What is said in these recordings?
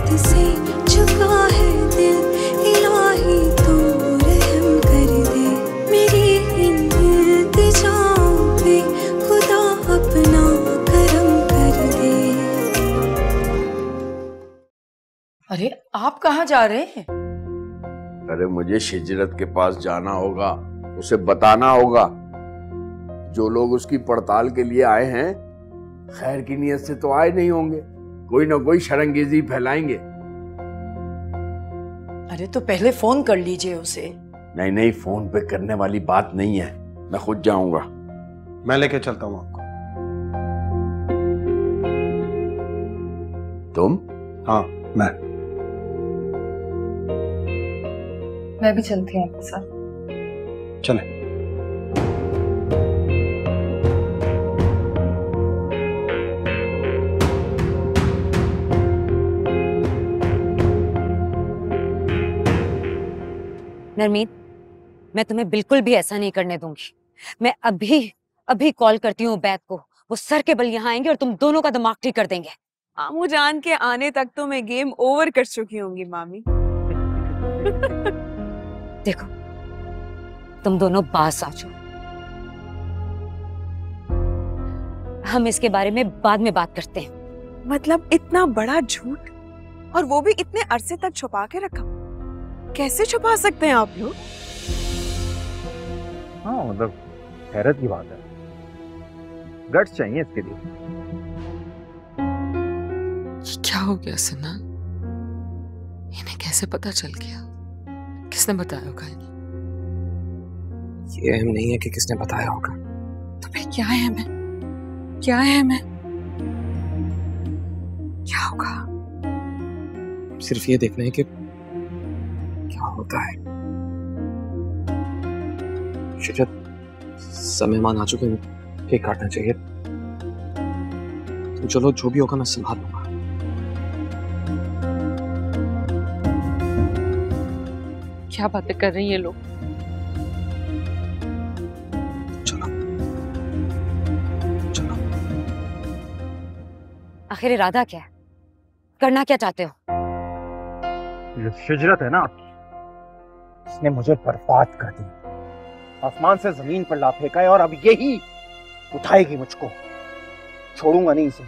हद से झुका है दिल, इलाही तू रहम कर दे। मेरी इन इल्तिजाओं पे खुदा अपना करम कर दे। अरे आप कहाँ जा रहे हैं? अरे मुझे शिजरत के पास जाना होगा, उसे बताना होगा। जो लोग उसकी पड़ताल के लिए आए हैं खैर की नीयत से तो आए नहीं होंगे, कोई ना कोई शरंगेजी फैलाएंगे। अरे तो पहले फोन कर लीजिए उसे। नहीं नहीं, फोन पे करने वाली बात नहीं है, मैं खुद जाऊंगा। मैं लेके चलता हूँ आपको। तुम? हाँ मैं भी चलती हूँ आपके साथ। चले। नरमीत, मैं तुम्हें बिल्कुल भी ऐसा नहीं करने दूंगी। मैं अभी कॉल करती हूँ उबैद को, वो सर के बल यहाँ आएंगे और तुम दोनों का दिमाग ठीक कर देंगे। आमू जान के आने तक तो मैं गेम ओवर कर चुकी होंगी मामी। देखो तुम दोनों पास आ जाओ, हम इसके बारे में बाद में बात करते हैं। मतलब इतना बड़ा झूठ, और वो भी इतने अरसे तक छुपा के रखा, कैसे छुपा सकते हैं आप लोग? हाँ मतलब हैरत की बात है, गट्स चाहिए इसके लिए। क्या हो गया सना? इन्हें कैसे पता चल गया? किसने बताया होगा इन्हें? ये अहम नहीं है कि किसने बताया होगा। तो फिर क्या है मैं? क्या है मैं? क्या होगा? सिर्फ ये देखना है कि क्या होता है। शिजरत, समय मान आ चुके हैं, केक काटना चाहिए। तो चलो, जो भी होगा मैं संभाल लूंगा। क्या बातें कर रही हैं ये लोग? चलो। आखिर इरादा क्या है? करना क्या चाहते हो? ये शिजरत है ना आपकी, इसने मुझे बर्बाद कर दिया, आसमान से जमीन पर ला फेंका है और अब यही उठाएगी मुझको। छोड़ूंगा नहीं इसे,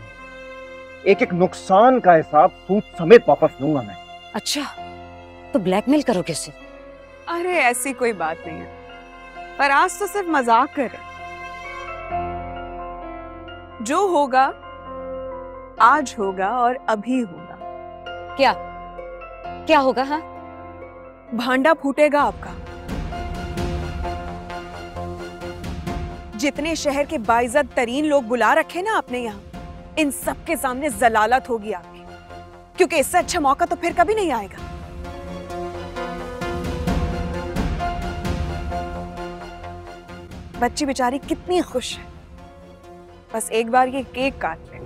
एक एक नुकसान का हिसाब सूद समेत वापस लूंगा मैं। अच्छा, तो ब्लैकमेल करोगे इसे? अरे ऐसी कोई बात नहीं है, पर आज तो सिर्फ मजाक कर रहे। जो होगा आज होगा और अभी होगा। क्या क्या होगा? हाँ, भांडा फूटेगा आपका। जितने शहर के बाइज्जत तरीन लोग बुला रखे ना आपने यहाँ, इन सब के सामने जलालत होगी आपकी, क्योंकि इससे अच्छा मौका तो फिर कभी नहीं आएगा। बच्ची बेचारी कितनी खुश है, बस एक बार ये केक काट ले।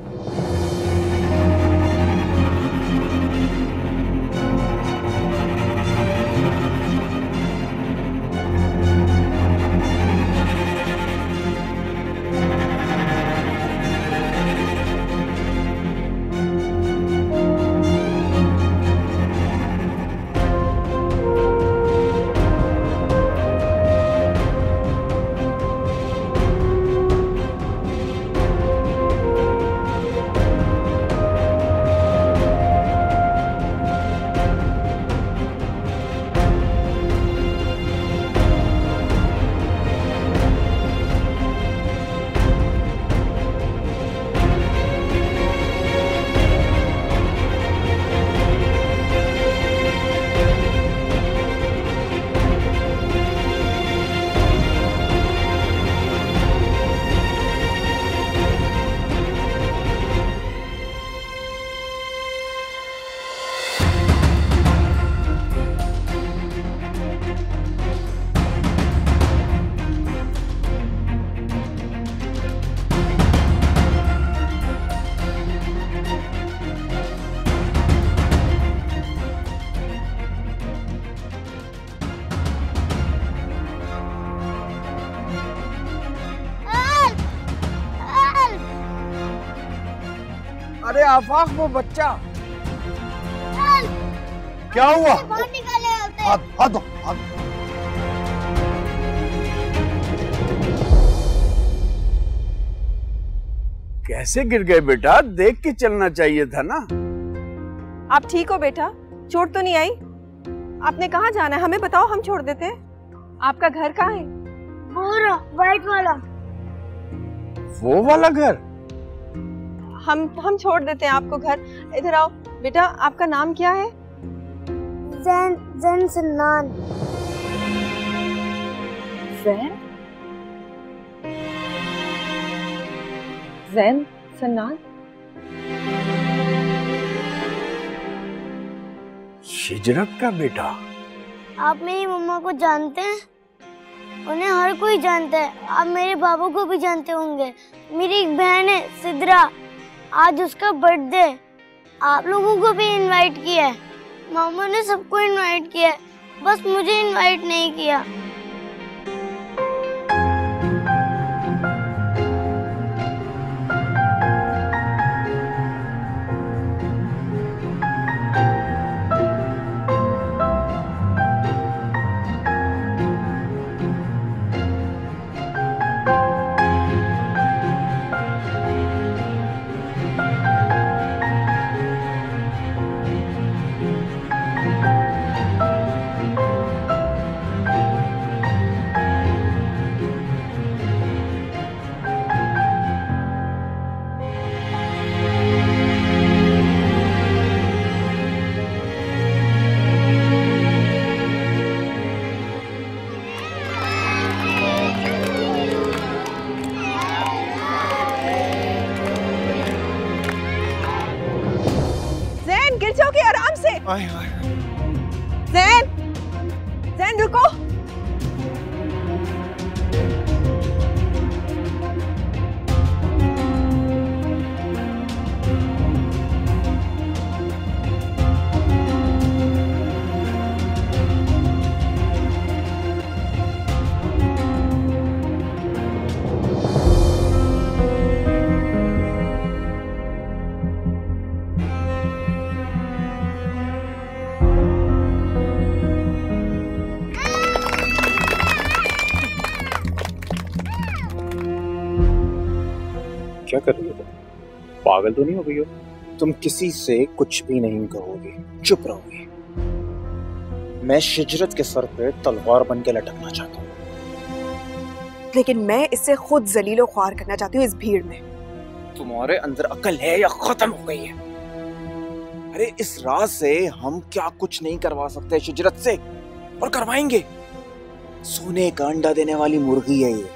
अरे आफाक, वो बच्चा। क्या हुआ? बाहर निकाले होते। हाथ दो, हाथ दो। कैसे गिर गए बेटा? देख के चलना चाहिए था ना। आप ठीक हो बेटा? चोट तो नहीं आई? आपने कहाँ जाना है हमें बताओ, हम छोड़ देते हैं। आपका घर कहाँ है? पूरा व्हाइट वाला। वो वाला घर? हम छोड़ देते हैं आपको घर। इधर आओ बेटा, आपका नाम क्या है? जैन सन्नान। जैन सन्नान? शिजरत का बेटा? आप मेरी मम्मा को जानते हैं? उन्हें हर कोई जानता है। आप मेरे बाबू को भी जानते होंगे। मेरी एक बहन है सिद्रा, आज उसका बर्थडे। आप लोगों को भी इनवाइट किया है। मामा ने सबको इनवाइट किया है, बस मुझे इनवाइट नहीं किया। गिर जाओगे आराम से। जैन रुको। क्या कर रही हो तुम? पागल तो नहीं हो गई हो? तुम किसी से कुछ भी नहीं कहोगे, चुप रहोगे। मैं शिजरत के सर पे तलवार बन के लटकना चाहता हूँ, लेकिन मैं इससे खुद जलीलो ख्वार करना चाहती हूँ इस भीड़ में। तुम्हारे अंदर अकल है या खत्म हो गई है? अरे इस रात से हम क्या कुछ नहीं करवा सकते शिजरत से, और करवाएंगे। सोने का अंडा देने वाली मुर्गी है ये,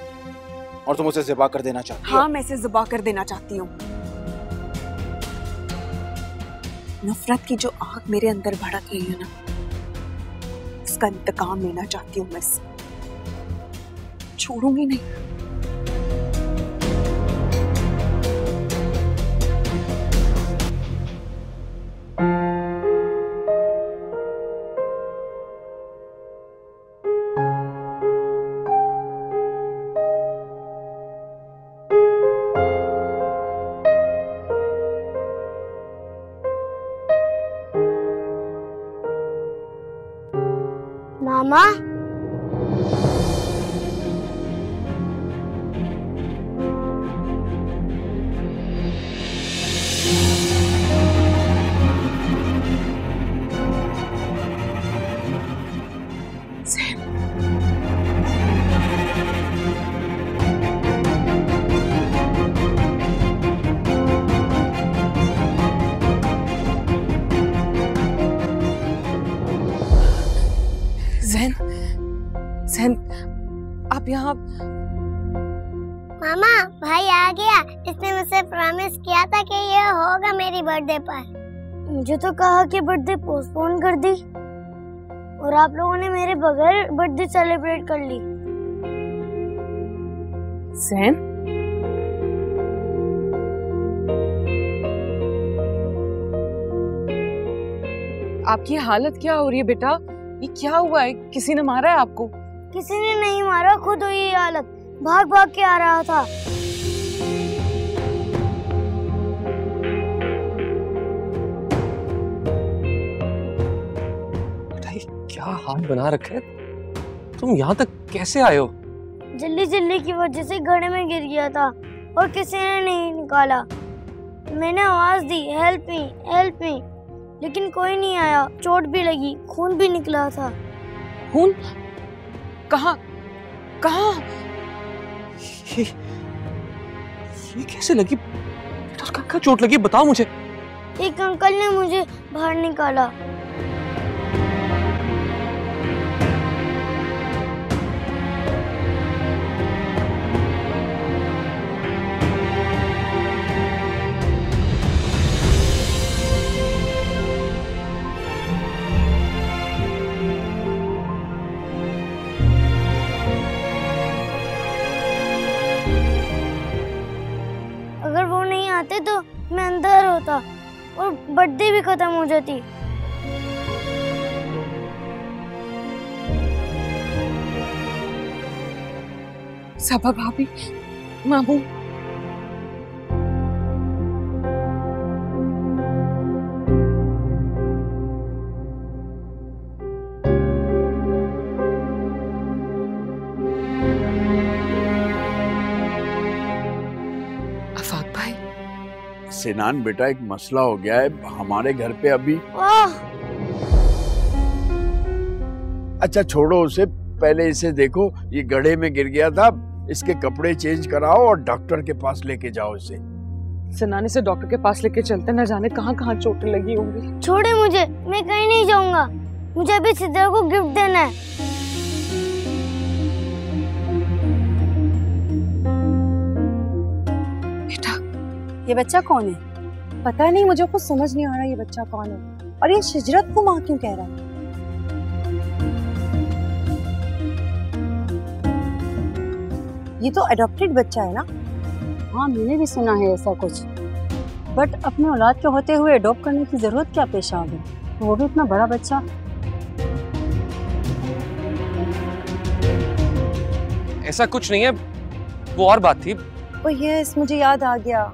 और तुम उसे ज़िबा कर देना चाहती हो? हाँ, मैं इसे ज़िबा कर देना चाहती हूँ। नफरत की जो आग मेरे अंदर भड़क रही है ना, इसका इंतकाम लेना चाहती हूँ मैं इससे। छोड़ूंगी नहीं। मामा, जैन, आप यहाँ? मामा भाई आ गया। इसने मुझसे प्रॉमिस किया था कि ये होगा मेरी बर्थडे पर। मुझे तो कहा कि बर्थडे पोस्टपोन कर दी, और आप लोगों ने मेरे बगैर बर्थडे सेलिब्रेट कर ली। जैन, आपकी हालत क्या हो रही है बेटा? ये क्या हुआ है? किसी ने मारा है आपको? किसी ने नहीं मारा, खुद हुई ये हालत। भाग भाग के आ रहा था। ये क्या हाल बना रखा है? तुम यहाँ तक कैसे आए हो? जल्दी जल्दी की वजह से गड्ढे में गिर गया था और किसी ने नहीं निकाला। मैंने आवाज दी, हेल्प मी, लेकिन कोई नहीं आया। चोट भी लगी, खून भी निकला था। खून? कहाँ कहाँ? ये कैसे लगी? कहाँ चोट लगी बताओ मुझे। एक अंकल ने मुझे बाहर निकाला। अगर वो नहीं आते तो मैं अंदर होता और बर्थडे भी खत्म हो जाती। सबा भाभी, मामू, आफाक भाई। सिनान बेटा, एक मसला हो गया है हमारे घर पे अभी। अच्छा छोड़ो उसे, पहले इसे देखो। ये गड्ढे में गिर गया था, इसके कपड़े चेंज कराओ और डॉक्टर के पास लेके जाओ इसे। सिनान से डॉक्टर के पास लेके चलते, न जाने कहाँ कहाँ चोटें लगी होंगी। छोड़े मुझे, मैं कहीं नहीं जाऊंगा। मुझे अभी सिद्रा को गिफ्ट देना है। बेटा, ये बच्चा कौन है? पता नहीं, मुझे कुछ समझ नहीं आ रहा ये बच्चा कौन है। और ये शिजरत को माँ क्यों कह रहा है? ये तो अडॉप्टेड बच्चा है ना? हाँ, मैंने भी सुना है ऐसा कुछ। बट अपने औलाद के होते हुए अडॉप्ट करने की जरूरत क्या पेश आ गई? वो भी इतना बड़ा बच्चा। ऐसा कुछ नहीं है, वो और बात थी। ओह यस, मुझे याद आ गया।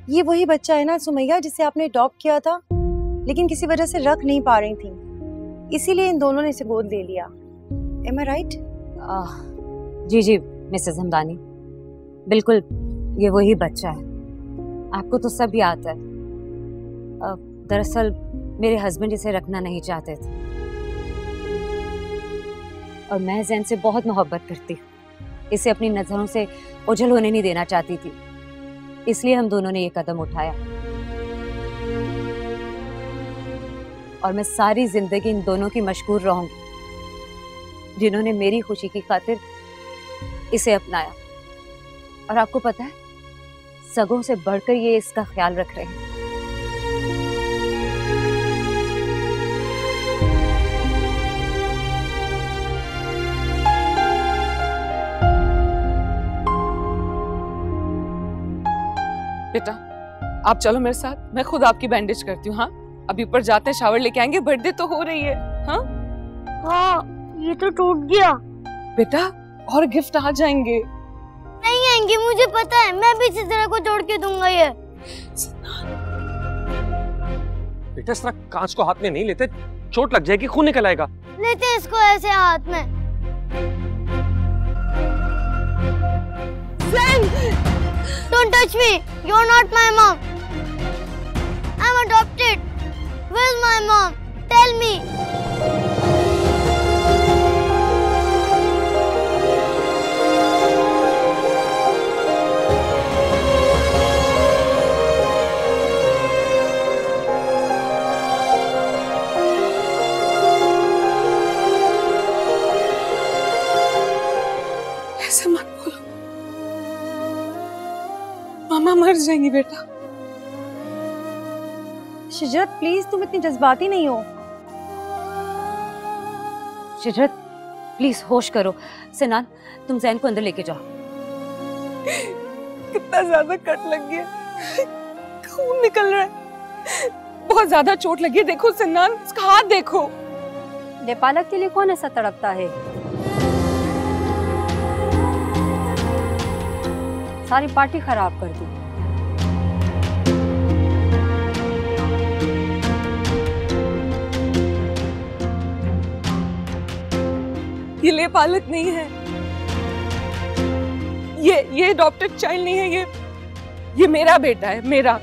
ये वही बच्चा है ना सुमैया, जिसे आपने अडॉप्ट किया था लेकिन किसी वजह से रख नहीं पा रही थी, इसीलिए इन दोनों ने इसे गोद ले लिया। Am I right? जी जी मिसेस हमदानी, बिल्कुल ये वही बच्चा है। आपको तो सब याद है। दरअसल मेरे हस्बैंड इसे रखना नहीं चाहते थे और मैं जैन से बहुत मोहब्बत करती हूँ। इसे अपनी नजरों से ओझल होने नहीं देना चाहती थी, इसलिए हम दोनों ने ये कदम उठाया। और मैं सारी जिंदगी इन दोनों की मशकूर रहूंगी जिन्होंने मेरी खुशी की खातिर इसे अपनाया। और आपको पता है, सगों से बढ़कर ये इसका ख्याल रख रहे हैं। बेटा, आप चलो मेरे साथ, मैं खुद आपकी बैंडेज करती हूँ। हाँ, अभी ऊपर जाते हैं, शावर लेके आएंगे, बर्थडे तो हो रही है। हाँ हाँ, ये तो टूट गया। बेटा, और गिफ्ट आ जाएंगे। नहीं आएंगे, मुझे पता है। मैं भी सिद्रा को जोड़ के दूंगा ये। बेटा, इस तरह कांच को हाथ में नहीं लेते, चोट लग जाएगी, खून निकल आएगा। लेते इसको ऐसे हाथ में। Don't touch me. You're not my mom. I'm adopted. Where's my mom? Tell me. ऐसे मत बोलो, मामा मर जाएंगी। बेटा शिजरत प्लीज, तुम इतनी जज्बाती नहीं हो। शिजरत प्लीज होश करो। सिनान, तुम जैन को अंदर लेके जाओ। कितना ज्यादा कट लग गया, खून निकल रहा है, बहुत ज्यादा चोट लगी है। देखो सिनान, उसका हाथ देखो। नेपालक के लिए कौन ऐसा तड़पता है? सारी पार्टी खराब कर दी। ये ले पालक नहीं है, ये अडॉप्टेड चाइल्ड नहीं है, ये मेरा बेटा है, मेरा।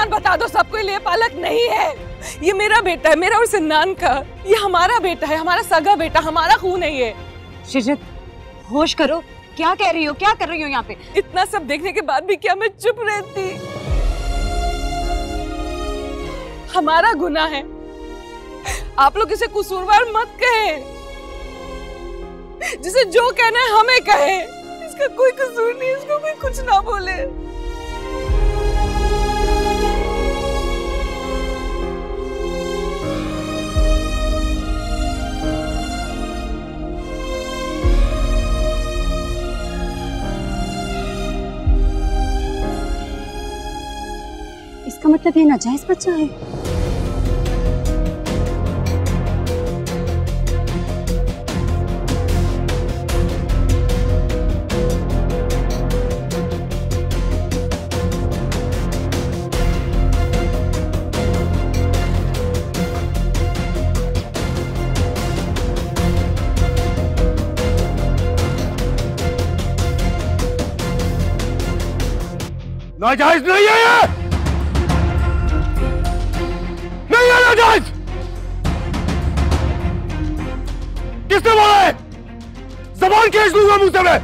बता दो सबको, ये पालक नहीं है, ये मेरा बेटा है, मेरा और सिन्नान का। ये हमारा बेटा है, हमारा सगा बेटा, हमारा खून है ये। शिजत, होश करो, क्या कह रही हो, क्या कर रही हो यहाँ पे? इतना सब देखने के बाद भी क्या मैं चुप रहती? हमारा गुनाह है, आप लोग इसे कसूरवार मत कहे। जिसे जो कहना है हमें कहे, इसका कोई कसूर नहीं, इसको कोई कुछ ना बोले। इसका मतलब ये नाजायज बच्चा है? नाजायज नहीं है ये, नहीं है नाजायज। किसने बोला है? जबान खींच दूंगा मुंह से मैं।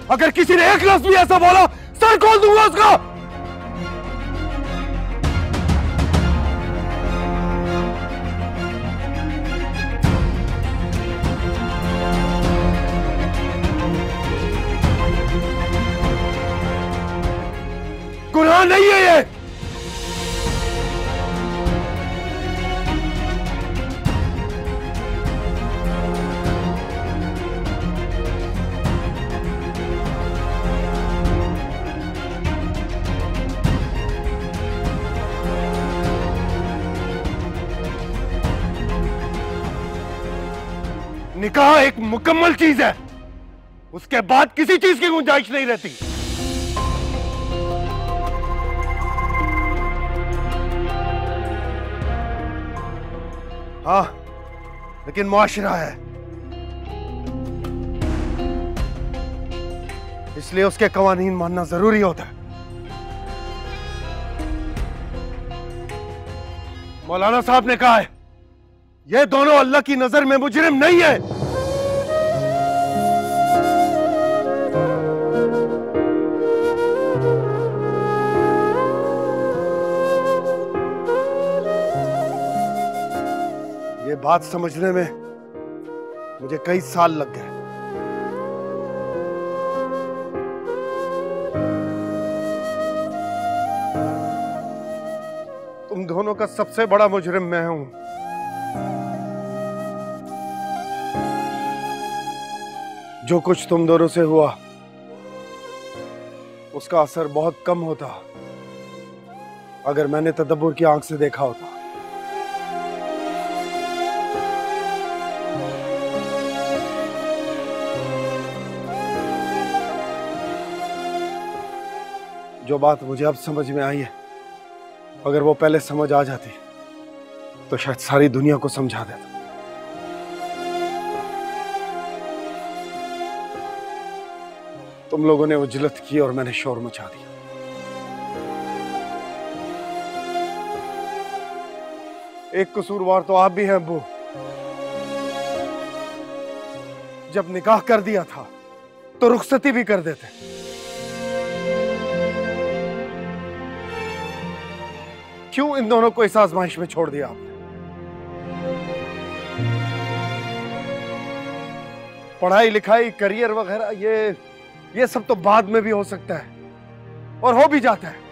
अगर किसी ने एक लफ्ज भी ऐसा बोला, सर खोल दूंगा उसका। गुनाह नहीं है ये। निकाह एक मुकम्मल चीज है, उसके बाद किसी चीज की गुंजाइश नहीं रहती। हाँ, लेकिन मुआशरा है, इसलिए उसके कवानीन मानना जरूरी होता है। मौलाना साहब ने कहा है, ये दोनों अल्लाह की नजर में मुजरिम नहीं है। ये बात समझने में मुझे कई साल लग गए। तुम दोनों का सबसे बड़ा मुजरिम मैं हूं। जो कुछ तुम दोनों से हुआ, उसका असर बहुत कम होता अगर मैंने तदब्बुर की आंख से देखा होता। जो बात मुझे अब समझ में आई है, अगर वो पहले समझ आ जाती तो शायद सारी दुनिया को समझा देता। तुम लोगों ने उजलत की और मैंने शोर मचा दिया। एक कसूरवार तो आप भी हैं अब्बू। जब निकाह कर दिया था तो रुखसती भी कर देते। क्यों इन दोनों को इस आजमाइश में छोड़ दिया आपने? पढ़ाई लिखाई, करियर वगैरह, ये सब तो बाद में भी हो सकता है, और हो भी जाता है।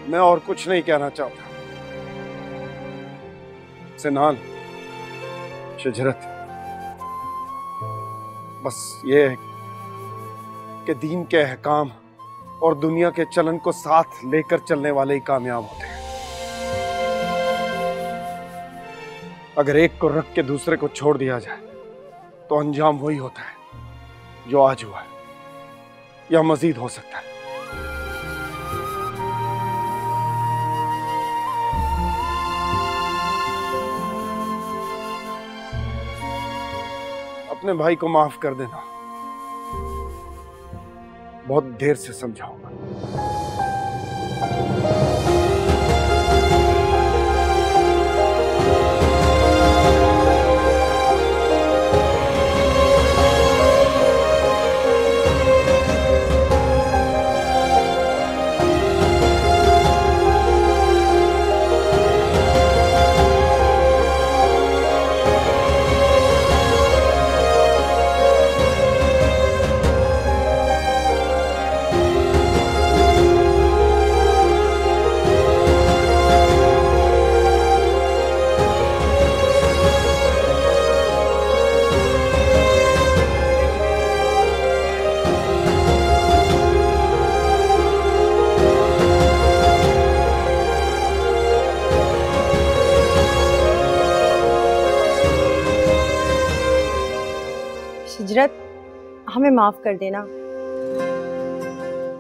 मैं और कुछ नहीं कहना चाहता। सिनान, शजरत, बस ये है कि दीन के अहकाम और दुनिया के चलन को साथ लेकर चलने वाले ही कामयाब होते हैं। अगर एक को रख के दूसरे को छोड़ दिया जाए तो अंजाम वही होता है जो आज हुआ है, या मजीद हो सकता है। अपने भाई को माफ कर देना, बहुत देर से समझाऊंगा। हिजरत, हमें माफ कर देना।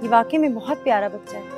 ये वाकई में बहुत प्यारा बच्चा है।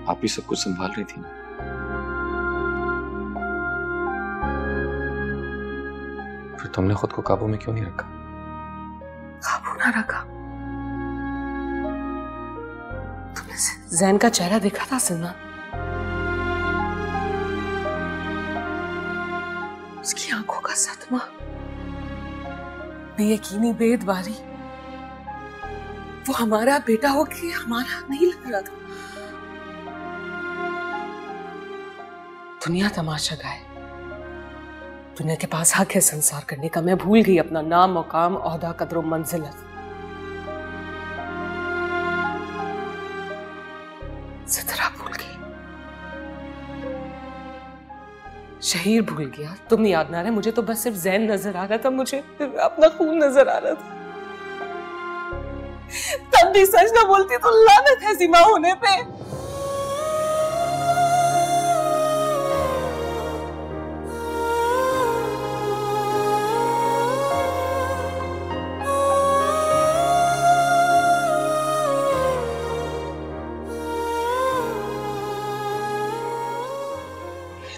आप ही सब कुछ संभाल रही थी ना। फिर तुमने खुद को काबू में क्यों नहीं रखा? काबू ना रखा? तुमने जैन का चेहरा देखा था सिन्ना? उसकी आंखों का सदमा, बेयकीनी, बेदबारी, वो हमारा बेटा हो कि हमारा नहीं लग रहा था। दुनिया तमाशा गाए, दुनिया के पास हक है संसार करने का। मैं भूल गई अपना नाम, मुकाम, ओहदा, कदर और मंजिलत। शहीर भूल गया, तुम याद ना रहे, मुझे तो बस सिर्फ जैन नजर आ रहा था, मुझे अपना खून नजर आ रहा था। तब भी सच ना बोलती तो लानत है सीमा होने पे।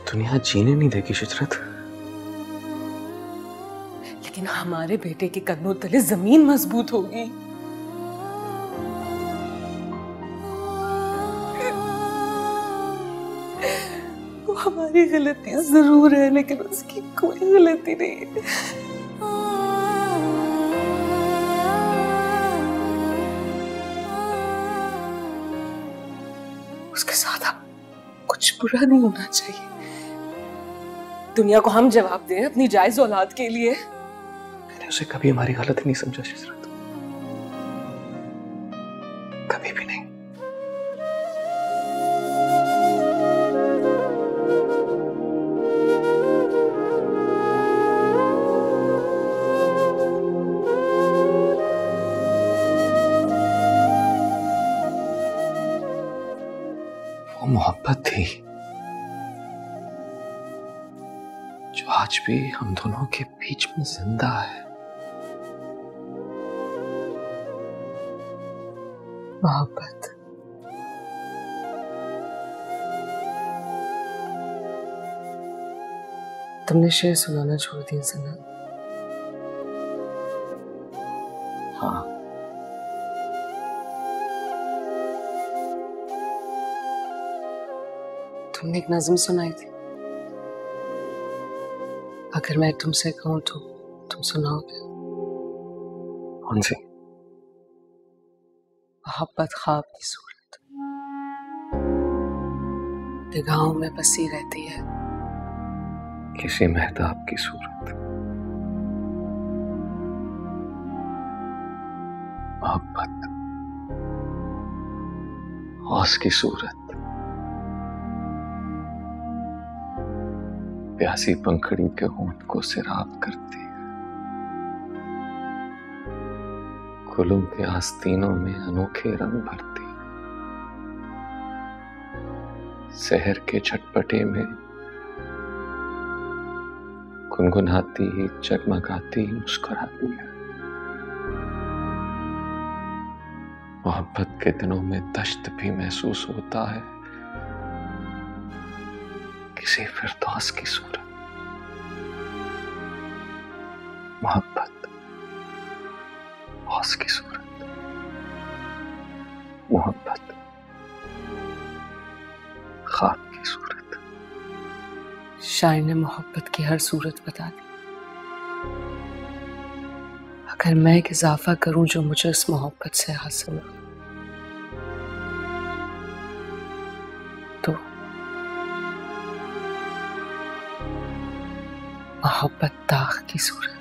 दुनिया जीने नहीं देगी शिजरत। लेकिन हमारे बेटे के कदमों तले जमीन मजबूत होगी। वो हमारी गलतियां जरूर है, लेकिन उसकी कोई गलती नहीं है। उसके साथ कुछ बुरा नहीं होना चाहिए। दुनिया को हम जवाब दें अपनी जायज औलाद के लिए। मैंने उसे कभी हमारी हालत नहीं समझा शिजरत, कभी भी नहीं। वो मोहब्बत थी जो आज भी हम दोनों के बीच में जिंदा है। मोहब्बत तुमने शेर सुनाना छोड़ दिया सना? हाँ, तुमने एक नज़्म सुनाई थी, अगर मैं तुमसे कहूं तो तुम सुनाओगे? कौन सी? मोहब्बत ख्वाब की सूरत निगाहों में बसी रहती है, किसी मेहताब की सूरत। मोहब्बत औस की सूरत, प्यासी पंखड़ी के होंठ को सिराब करती है, गुलों के आस्तीनों में अनोखे रंग भरती है, शहर के चटपटे में गुनगुनाती जगमगाती मुस्कुराती है। मोहब्बत के दिनों में दश्त भी महसूस होता है, किसी फिरदौस की सूरत। मोहब्बत औस की सूरत, मोहब्बत ख्वाब की सूरत। शायर ने मोहब्बत की हर सूरत बता दी। अगर मैं एक इजाफा करूं जो मुझे इस मोहब्बत से हासिल हो, तो मोहब्बत दाग की सूरत।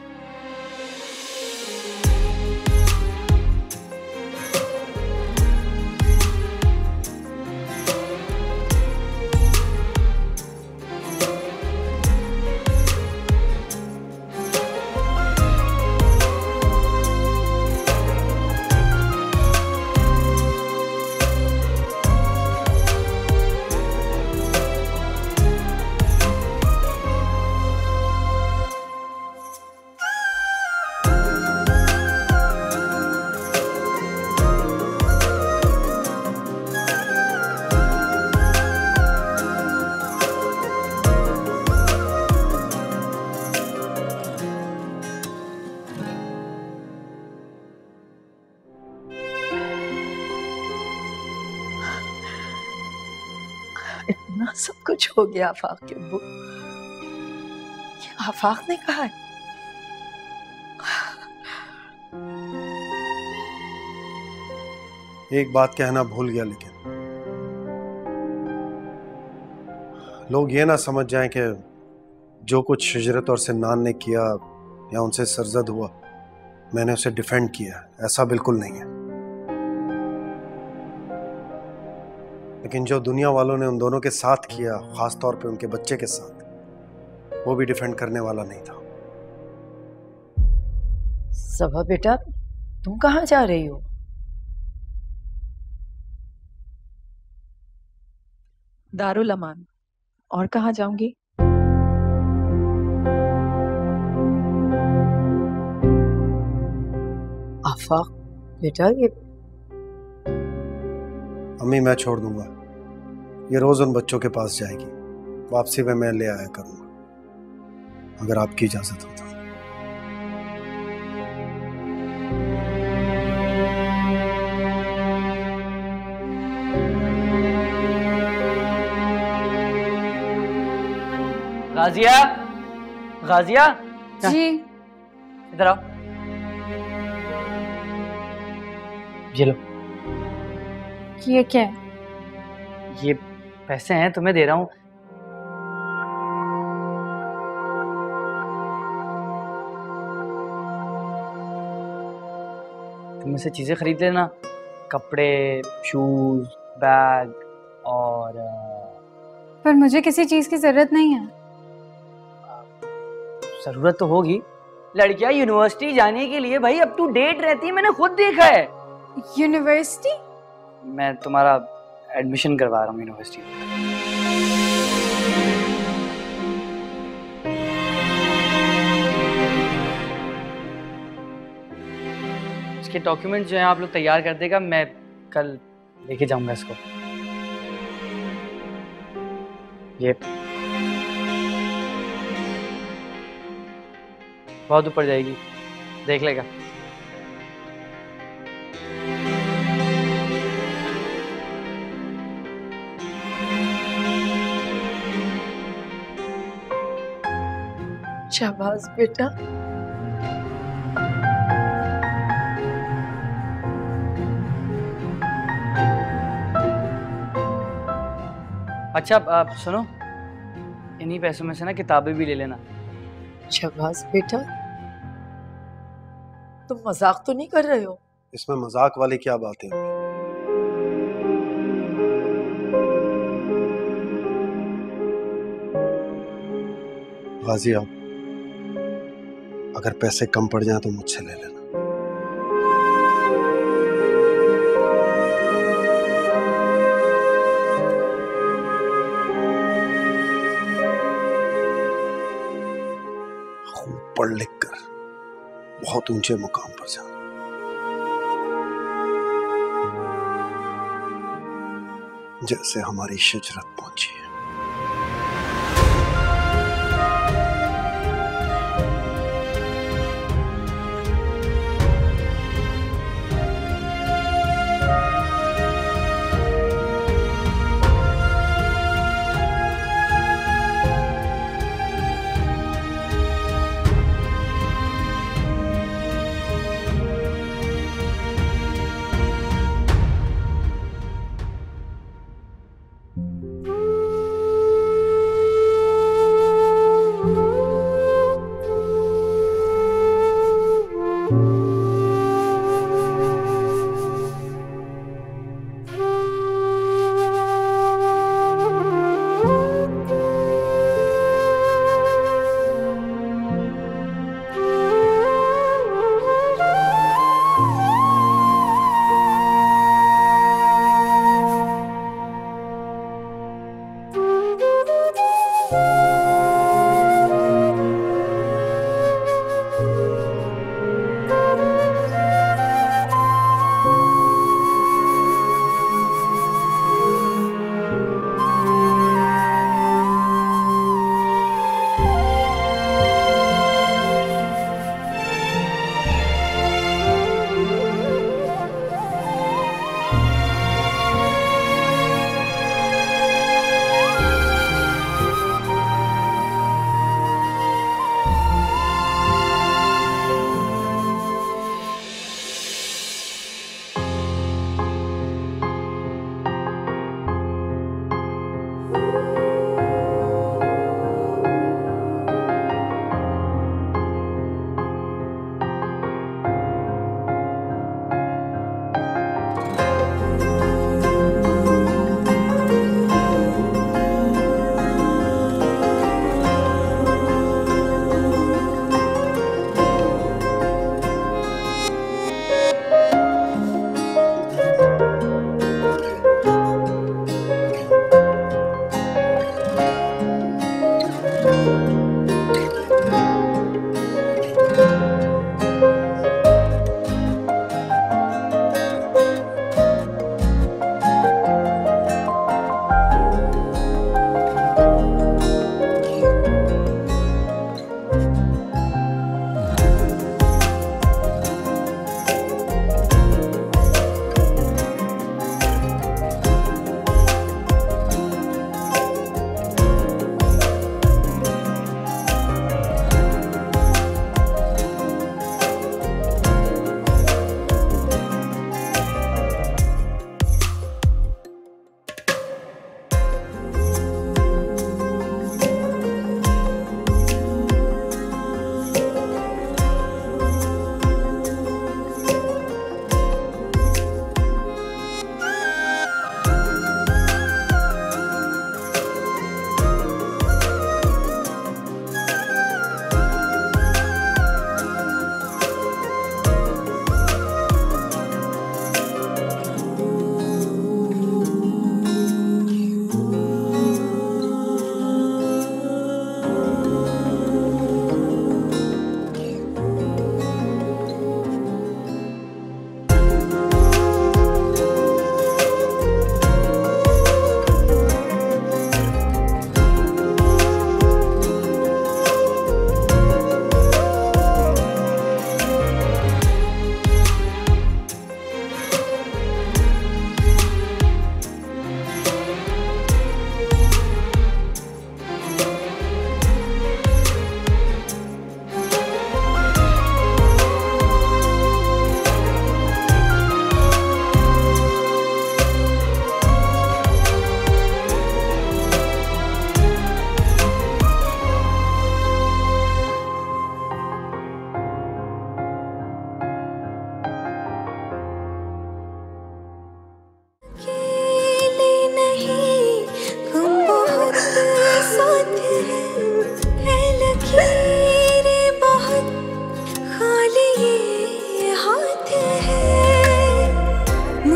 इतना सब कुछ हो गया आफाक के अब्बू। ये आफाक ने कहा है? एक बात कहना भूल गया, लेकिन लोग ये ना समझ जाएं कि जो कुछ शिजरत और सिन्नान ने किया या उनसे सरजद हुआ मैंने उसे डिफेंड किया। ऐसा बिल्कुल नहीं है। लेकिन जो दुनिया वालों ने उन दोनों के साथ किया, खास तौर पे उनके बच्चे के साथ, वो भी डिफेंड करने वाला नहीं था। सबा बेटा, तुम कहाँ जा रही हो? दारुल अमान। और कहाँ जाऊंगी? आफाक बेटा, ये अम्मी मैं छोड़ दूंगा, ये रोज उन बच्चों के पास जाएगी, वापसी में मैं ले आया करूंगा, अगर आपकी इजाजत हो तो। गाजिया, गाजिया जी, इधर आओ। ये लो। ये क्या है? ये पैसे हैं, तुम्हें दे रहा हूँ। तुम से चीजें खरीद लेना, कपड़े, शूज, बैग और पर मुझे किसी चीज की जरूरत नहीं है। जरूरत तो होगी, लड़कियां यूनिवर्सिटी जाने के लिए भाई अप टू डेट रहती है, मैंने खुद देखा है। यूनिवर्सिटी? मैं तुम्हारा एडमिशन करवा रहा हूँ यूनिवर्सिटी में। इसके डॉक्यूमेंट जो हैं आप लोग तैयार कर देगा, मैं कल लेके जाऊंगा इसको। ये बहुत ऊपर जाएगी, देख लेगा। शाबाश बेटा। अच्छा आप सुनो, इन्हीं पैसों में से ना किताबें भी ले लेना। शाबाश बेटा, तुम मजाक तो नहीं कर रहे हो? इसमें मजाक वाली क्या बात है? गाजी, आप अगर पैसे कम पड़ जाए तो मुझसे ले लेना। खूब पढ़ लिख कर बहुत ऊंचे मुकाम पर जाना। जैसे हमारी शिजरत पहुंची है।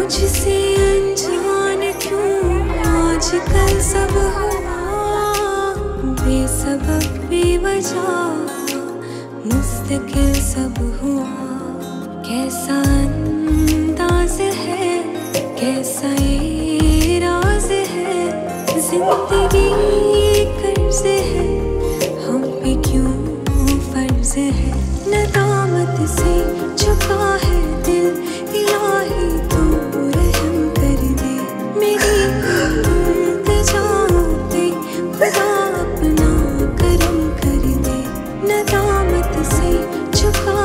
मुझसे अनजान क्यों आजकल सब हुआ, बेसबब बेवजह मुस्तकिल सब हुआ। कैसा अंदाज है, कैसा ये राज है, जिंदगी कर्ज है, हम पे क्यों फर्ज है। नदामत से झुका है दिल, इलाही तू रहम कर दे। मेरी इल्तिजाओं पे खुदा अपना करम कर दे। नदामत से झुका